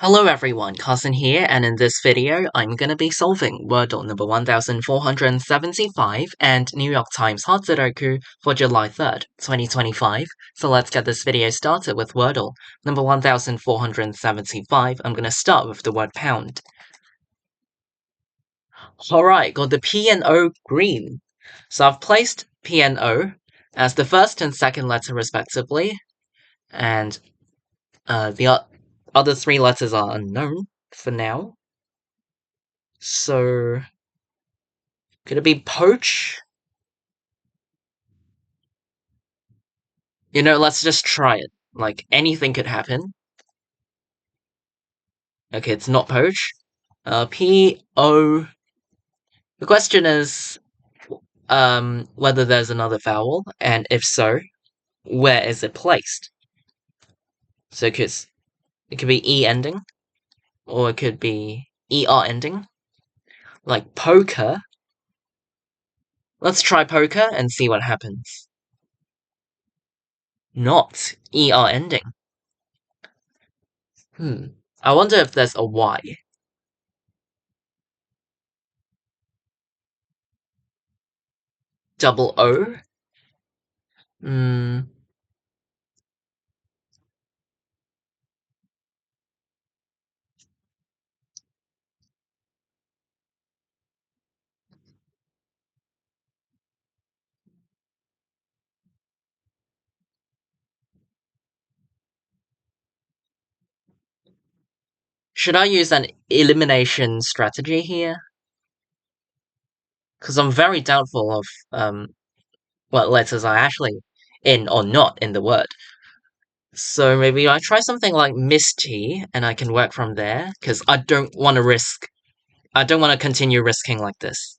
Hello everyone, Cousin here, and in this video, I'm gonna be solving Wordle number 1475 and New York Times Hot Sudoku for July 3rd, 2025. So let's get this video started with Wordle number 1475. I'm gonna start with the word pound. Alright, got the P and O green. So I've placed P and O as the first and second letter respectively, and the other three letters are unknown for now. So, could it be poach? Let's just try it. Like, anything could happen. Okay, it's not poach. P-O... The question is, whether there's another vowel, and if so, where is it placed? So it could be E ending, or it could be ER ending. Like poker. Let's try poker and see what happens. Not ER ending. I wonder if there's a Y. Double O? Should I use an elimination strategy here? Because I'm very doubtful of what letters are actually in or not in the word. So maybe I try something like Misty, and I can work from there, because I don't want to continue risking like this.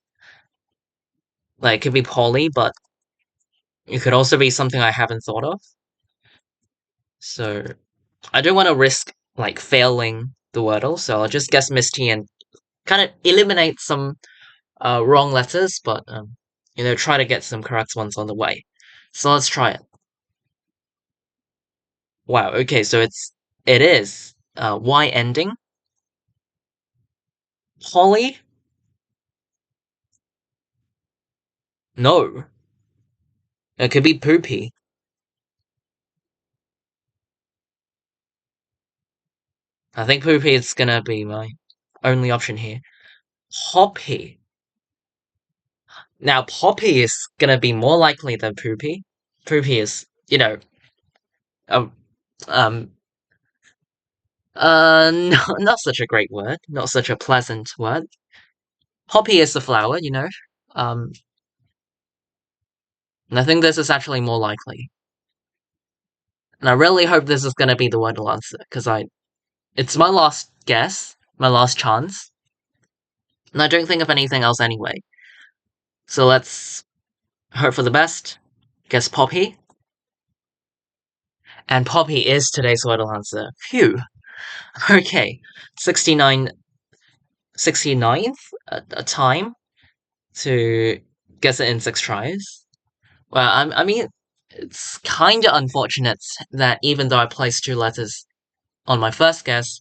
Like, it could be Polly, but it could also be something I haven't thought of. So, I don't want to risk, like, failing the Wordle, so I'll just guess Misty and kind of eliminate some wrong letters, but try to get some correct ones on the way. So let's try it. Wow, okay, so it is Y ending. Holly? No. It could be poopy. I think poopy is gonna be my only option here. Hoppy. Now, poppy is gonna be more likely than poopy. Poopy is, um, um, not such a great word, not such a pleasant word. Poppy is the flower, Um, and I think this is actually more likely. And I really hope this is gonna be the Wordle answer, because it's my last guess, my last chance. And I don't think of anything else anyway. So let's hope for the best. Guess Poppy. And Poppy is today's Wordle answer. Phew. Okay. 69th a time to guess it in 6 tries. Well, I mean, it's kind of unfortunate that even though I placed 2 letters on my first guess,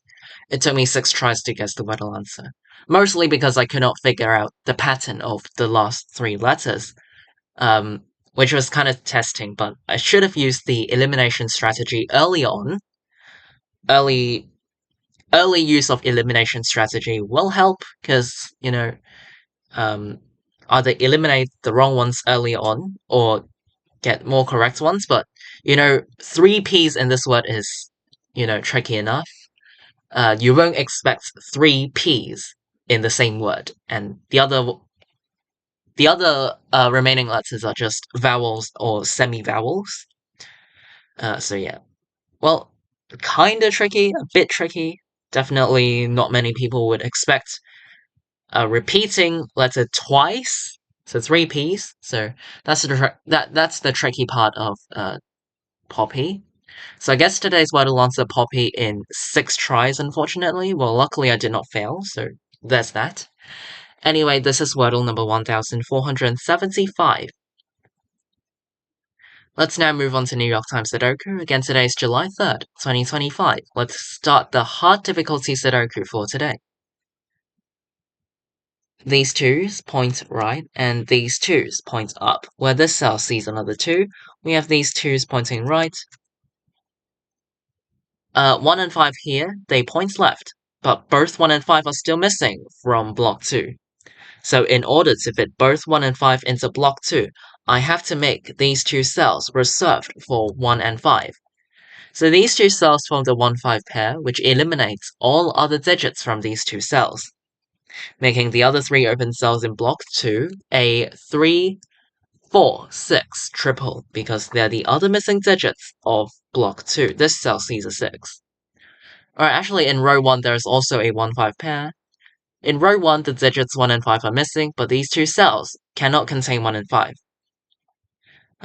it took me 6 tries to guess the Wordle answer. Mostly because I could not figure out the pattern of the last 3 letters, which was kind of testing, but I should have used the elimination strategy early on. Early use of elimination strategy will help, because, either eliminate the wrong ones early on, or get more correct ones, but, 3 P's in this word is, tricky enough. You won't expect 3 P's in the same word, and the other remaining letters are just vowels or semi-vowels. So yeah. Well, kinda tricky, a bit tricky. Definitely not many people would expect a repeating letter twice, so 3 P's. So that's the tricky part of Poppy. So I guess today's Wordle answer Poppy in 6 tries, unfortunately. Well, luckily I did not fail, so there's that. Anyway, this is Wordle number 1475. Let's now move on to New York Times Sudoku. Again, today is July 3rd, 2025. Let's start the hard difficulty Sudoku for today. These twos point right, and these twos point up. Where this cell sees another two, we have these twos pointing right. 1 and 5 here, they point left, but both 1 and 5 are still missing from block 2. So in order to fit both 1 and 5 into block 2, I have to make these two cells reserved for 1 and 5. So these two cells form the 1-5 pair, which eliminates all other digits from these two cells, making the other three open cells in block 2 a 3, 4, 6 triple, because they're the other missing digits of block 2. This cell sees a 6. Alright, actually in row 1 there's also a 1-5 pair. In row 1 the digits 1 and 5 are missing, but these two cells cannot contain 1 and 5.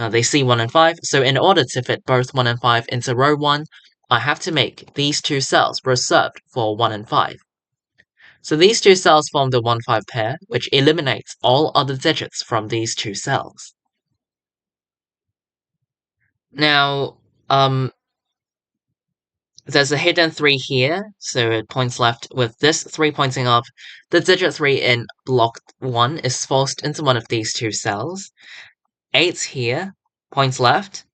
They see 1 and 5, so in order to fit both 1 and 5 into row 1, I have to make these two cells reserved for 1 and 5. So these two cells form the 1-5 pair, which eliminates all other digits from these two cells. Now, there's a hidden 3 here, so it points left with this 3 pointing up. The digit 3 in block 1 is forced into one of these two cells. 8 here points left,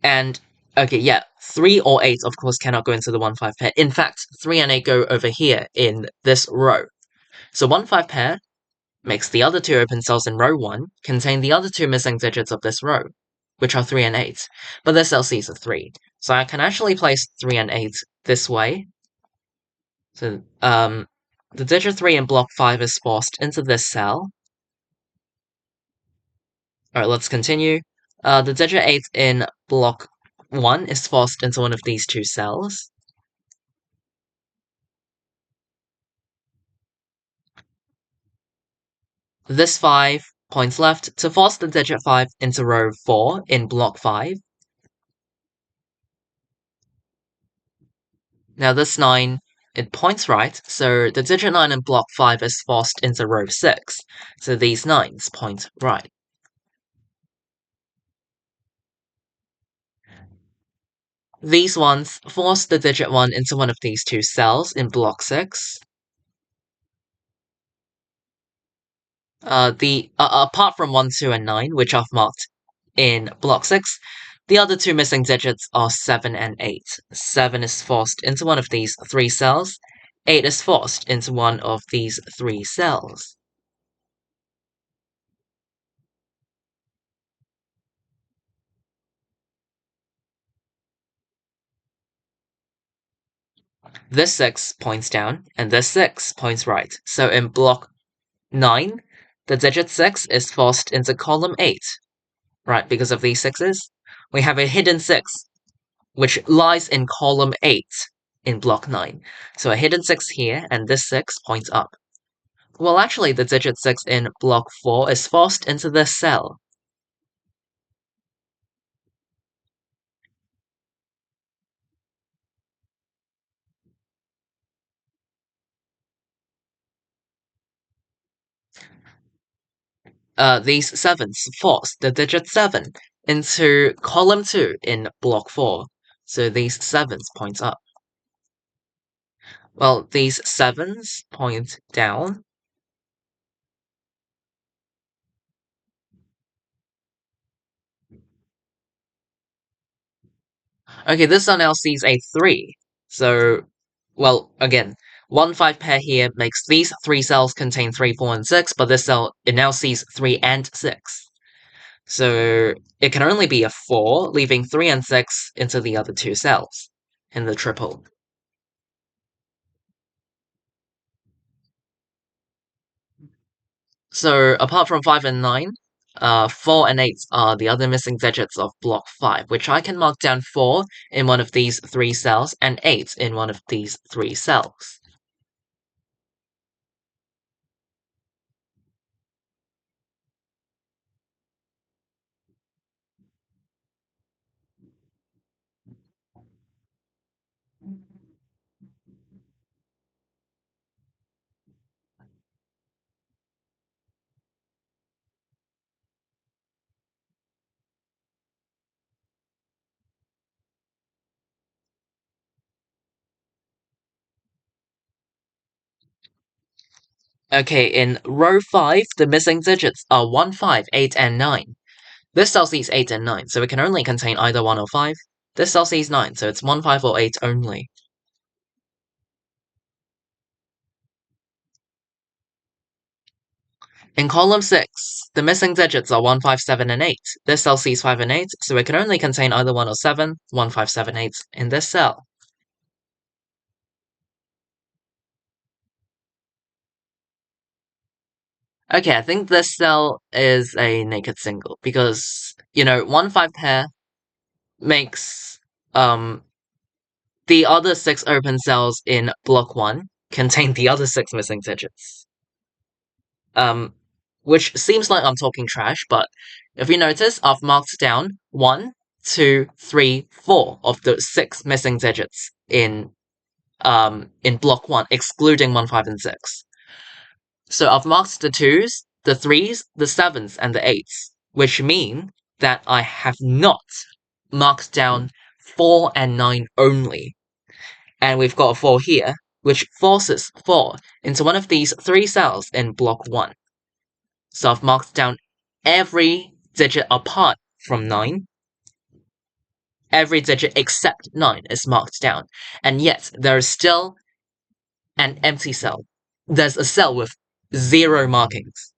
and okay, yeah, 3 or 8 of course cannot go into the 1-5 pair. In fact, 3 and 8 go over here in this row. So 1-5 pair makes the other two open cells in row 1 contain the other two missing digits of this row, which are 3 and 8, but this cell sees a 3. So I can actually place 3 and 8 this way. So the digit 3 in block 5 is forced into this cell. Alright, let's continue. The digit 8 in block 1 is forced into one of these two cells. This 5 points left to force the digit 5 into row 4 in block 5. Now this 9, it points right, so the digit 9 in block 5 is forced into row 6. So these 9s point right. These ones force the digit 1 into one of these two cells in block 6. Apart from 1, 2, and 9, which I've marked in block 6, the other two missing digits are 7 and 8. 7 is forced into one of these three cells. 8 is forced into one of these three cells. This 6 points down, and this 6 points right. So in block 9, the digit 6 is forced into column 8. Right, because of these 6s. We have a hidden 6, which lies in column 8 in block 9. So a hidden 6 here, and this 6 points up. Well, actually, the digit 6 in block 4 is forced into this cell. These 7s force the digit 7 into column 2 in block 4. So these 7s point up. Well, these 7s point down. Okay, this one now sees a 3. So, well, again, 1-5 pair here makes these three cells contain 3, 4, and 6, but this cell, it now sees 3 and 6. So, it can only be a 4, leaving 3 and 6 into the other two cells in the triple. So, apart from 5 and 9, 4 and 8 are the other missing digits of block 5, which I can mark down 4 in one of these three cells and 8 in one of these three cells. Okay, in row 5, the missing digits are 1, 5, 8, and 9. This cell sees 8 and 9, so it can only contain either 1 or 5. This cell sees 9, so it's 1, 5, or 8 only. In column 6, the missing digits are 1, 5, 7, and 8. This cell sees 5 and 8, so it can only contain either 1 or 7, 1, 5, 7, 8 in this cell. Okay, I think this cell is a naked single because, 1, 5 pair makes the other 6 open cells in block 1 contain the other 6 missing digits. Which seems like I'm talking trash, but if you notice, I've marked down 1, 2, 3, 4 of the 6 missing digits in block 1, excluding 1, 5, and 6. So I've marked the 2s, the 3s, the 7s, and the 8s, which mean that I have not marked down 4 and 9 only. And we've got a 4 here, which forces 4 into one of these 3 cells in block 1. So I've marked down every digit apart from 9. Every digit except 9 is marked down. And yet, there is still an empty cell. There's a cell with 0 markings.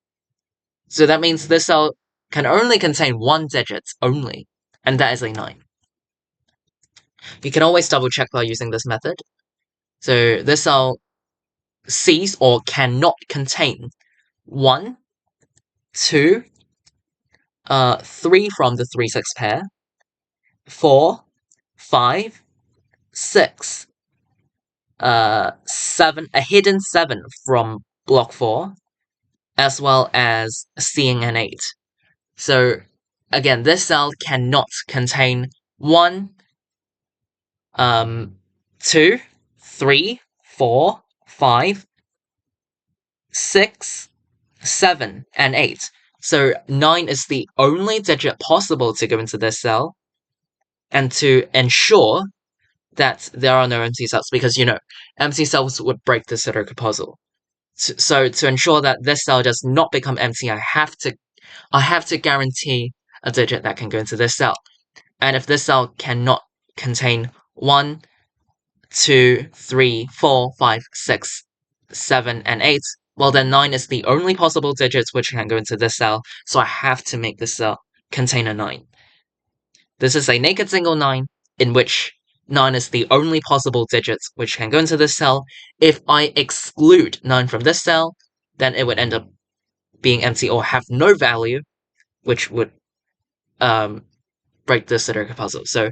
So that means this cell can only contain 1 digit only, and that is a 9. You can always double check by using this method. So this cell sees or cannot contain 1, 2, 3 from the 3, 6 pair, 4, 5, 6, 7, a hidden 7 from block 4, as well as seeing an 8. So again, this cell cannot contain 1, 2, 3, 4, 5, 6, 7, and 8. So 9 is the only digit possible to go into this cell, and to ensure that there are no empty cells, because, empty cells would break the Sudoku puzzle. So to ensure that this cell does not become empty, I have to guarantee a digit that can go into this cell. And if this cell cannot contain 1, 2, 3, 4, 5, 6, 7, and 8, well then 9 is the only possible digit which can go into this cell, so I have to make this cell contain a 9. This is a naked single 9, in which 9 is the only possible digit which can go into this cell. If I exclude 9 from this cell, then it would end up being empty or have no value, which would break the Sudoku puzzle. So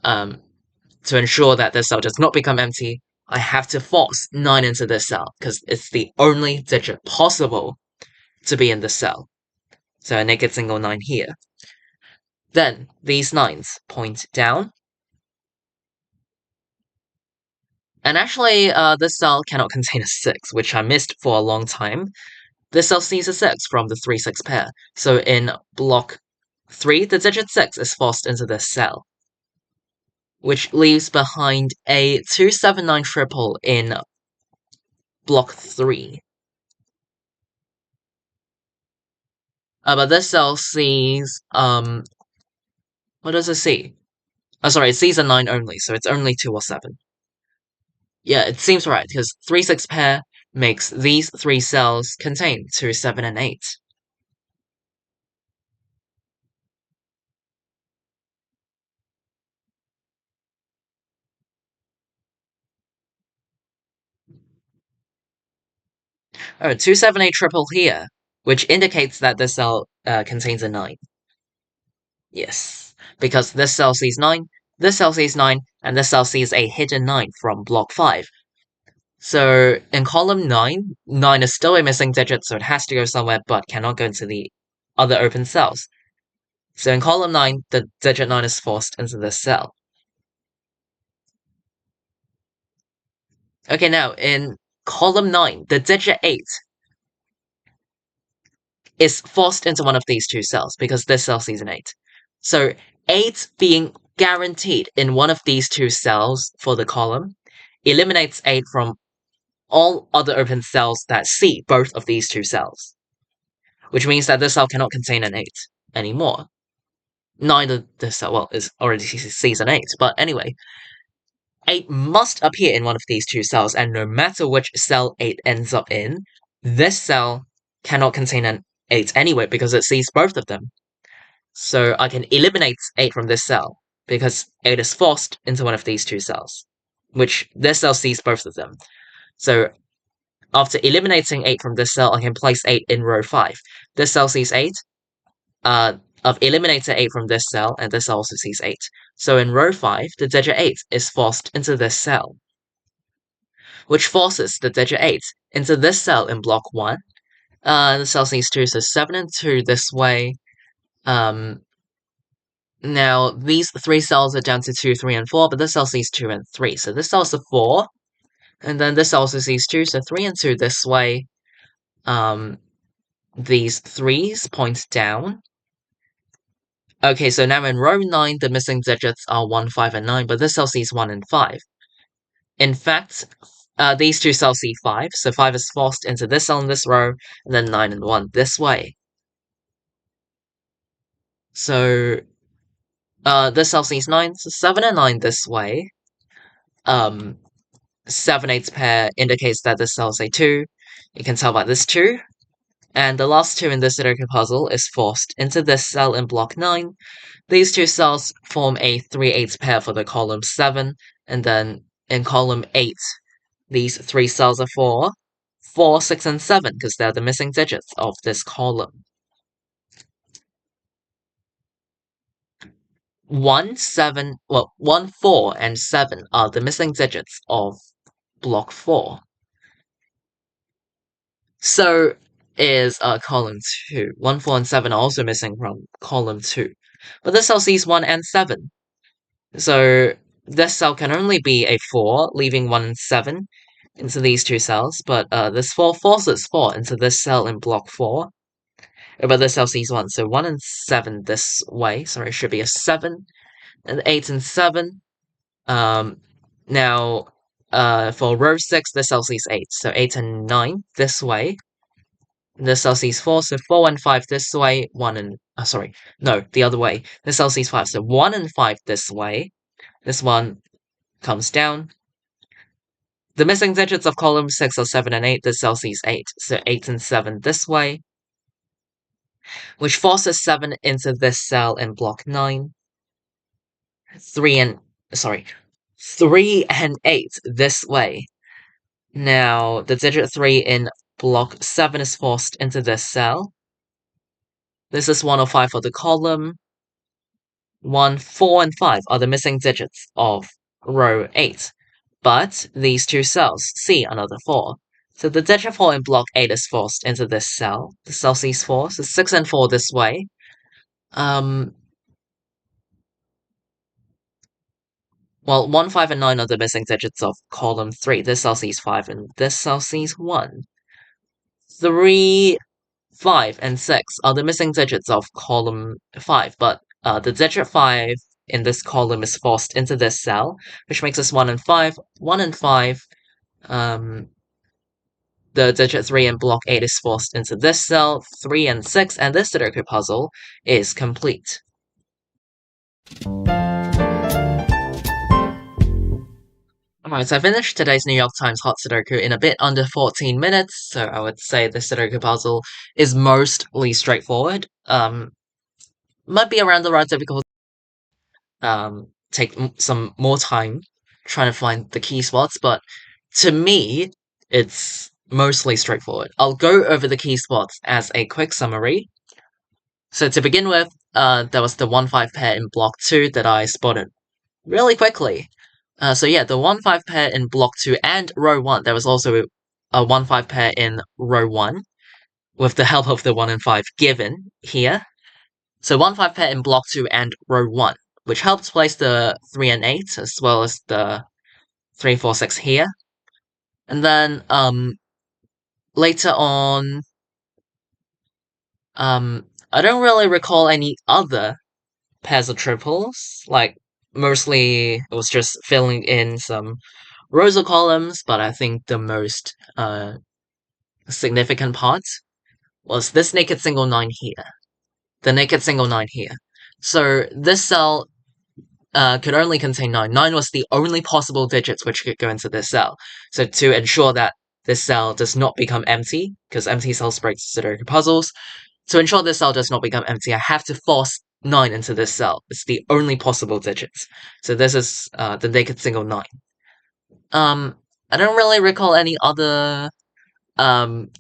to ensure that this cell does not become empty, I have to force 9 into this cell, because it's the only digit possible to be in this cell. So a naked single 9 here. Then these 9s point down. And actually, this cell cannot contain a 6, which I missed for a long time. This cell sees a 6 from the 3, 6 pair. So in block 3, the digit 6 is forced into this cell, which leaves behind a 279 triple in block 3. But this cell sees, what does it see? Oh, sorry, it sees a 9 only, so it's only 2 or 7. Yeah, it seems right, because 3, 6 pair makes these 3 cells contain 2, 7, and 8. Oh, 278 triple here, which indicates that this cell contains a 9. Yes, because this cell sees 9, this cell sees 9, and this cell sees a hidden 9 from block 5. So in column 9, 9 is still a missing digit, so it has to go somewhere, but cannot go into the other open cells. So in column 9, the digit 9 is forced into this cell. Okay, now in column 9, the digit 8 is forced into one of these 2 cells, because this cell sees an 8. So 8 being guaranteed in one of these 2 cells for the column eliminates 8 from all other open cells that see both of these two cells, which means that this cell cannot contain an 8 anymore. Neither this cell, well, it already sees an 8, but anyway, 8 must appear in one of these two cells, and no matter which cell 8 ends up in, this cell cannot contain an 8 anyway because it sees both of them. So I can eliminate 8 from this cell, because 8 is forced into one of these two cells, which this cell sees both of them. So after eliminating 8 from this cell, I can place 8 in row 5. This cell sees 8. I've eliminated 8 from this cell, and this cell also sees 8. So in row 5, the digit 8 is forced into this cell, which forces the digit 8 into this cell in block 1. The cell sees 2, so 7 and 2 this way. Now, these 3 cells are down to 2, 3, and 4, but this cell sees 2 and 3. So this cell is a 4, and then this also sees 2, so 3 and 2 this way. These 3s point down. Okay, so now in row 9, the missing digits are 1, 5, and 9, but this cell sees 1 and 5. In fact, these two cells see 5, so 5 is forced into this cell in this row, and then 9 and 1 this way. So, this cell sees 9, so 7 and 9 this way. 7/8 pair indicates that this cell is a 2. You can tell by this 2. And the last 2 in this Sudoku puzzle is forced into this cell in block 9. These two cells form a 3/8 pair for the column 7, and then in column 8, these 3 cells are 4, 4, 6, and 7, because they're the missing digits of this column. 1, 7, well, 1, 4, and 7 are the missing digits of block 4. So is column 2. 1, 4, and 7 are also missing from column 2. But this cell sees 1 and 7. So this cell can only be a 4, leaving 1 and 7 into these two cells, but this 4 forces 4 into this cell in block 4. But this cell sees 1, so 1 and 7 this way. Sorry, it should be a 7, and 8 and 7. Now, for row 6, this cell sees 8, so 8 and 9 this way. This cell sees 4, so 4 and 5 this way, 1 and... sorry, no, the other way. This cell sees 5, so 1 and 5 this way. This one comes down. The missing digits of column 6 are 7 and 8. This cell sees 8, so 8 and 7 this way, which forces 7 into this cell in block 9. 3 and 8 this way. Now, the digit 3 in block 7 is forced into this cell. This is 1 or 5 for the column. 1, 4, and 5 are the missing digits of row 8. But these two cells see another 4. So the digit 4 in block 8 is forced into this cell. The cell sees 4, so 6 and 4 this way. Well, 1, 5, and 9 are the missing digits of column 3. This cell sees 5, and this cell sees 1. 3, 5, and 6 are the missing digits of column 5, but the digit 5 in this column is forced into this cell, which makes us 1 and 5. 1 and 5, the digit 3 in block 8 is forced into this cell, 3 and 6, and this Sudoku puzzle is complete. Alright, so I finished today's New York Times Hot Sudoku in a bit under 14 minutes, so I would say this Sudoku puzzle is mostly straightforward. Might be around the right difficulty. Take some more time trying to find the key spots, but to me, it's mostly straightforward. I'll go over the key spots as a quick summary. So to begin with, there was the 1-5 pair in block 2 that I spotted really quickly. So yeah, the 1-5 pair in block 2 and row 1, there was also a 1-5 pair in row 1, with the help of the 1 and 5 given here. So 1-5 pair in block 2 and row 1, which helps place the 3 and 8, as well as the 3, 4, 6 here. And then, later on, I don't really recall any other pairs of triples, like, mostly it was just filling in some rows or columns, but I think the most significant part was this naked single line here. The naked single line here. So this cell could only contain 9. 9 was the only possible digits which could go into this cell. So to ensure that this cell does not become empty, because empty cells break Sudoku puzzles, to ensure this cell does not become empty, I have to force 9 into this cell. It's the only possible digits. So this is the naked single 9. I don't really recall any other um,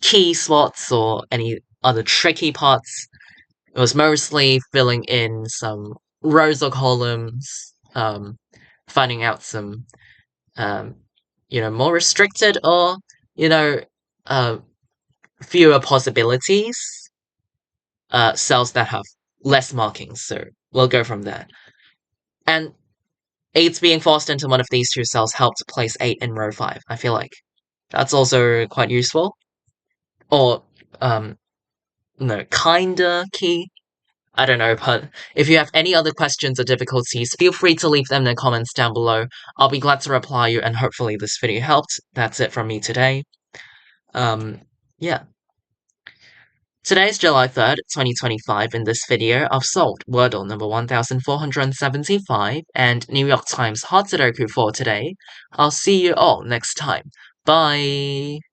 key slots or any other tricky parts. It was mostly filling in some rows or columns, finding out some, um, more restricted or, you know, uh, fewer possibilities, cells that have less markings. So we'll go from there. And 8 being forced into one of these two cells helped place 8 in row 5. I feel like that's also quite useful. Or, no, kinda key. I don't know, but if you have any other questions or difficulties, feel free to leave them in the comments down below. I'll be glad to reply you, and hopefully this video helped. That's it from me today. Yeah. Today is July 3rd, 2025. In this video, I've solved Wordle number 1475 and New York Times Hard Sudoku for today. I'll see you all next time. Bye!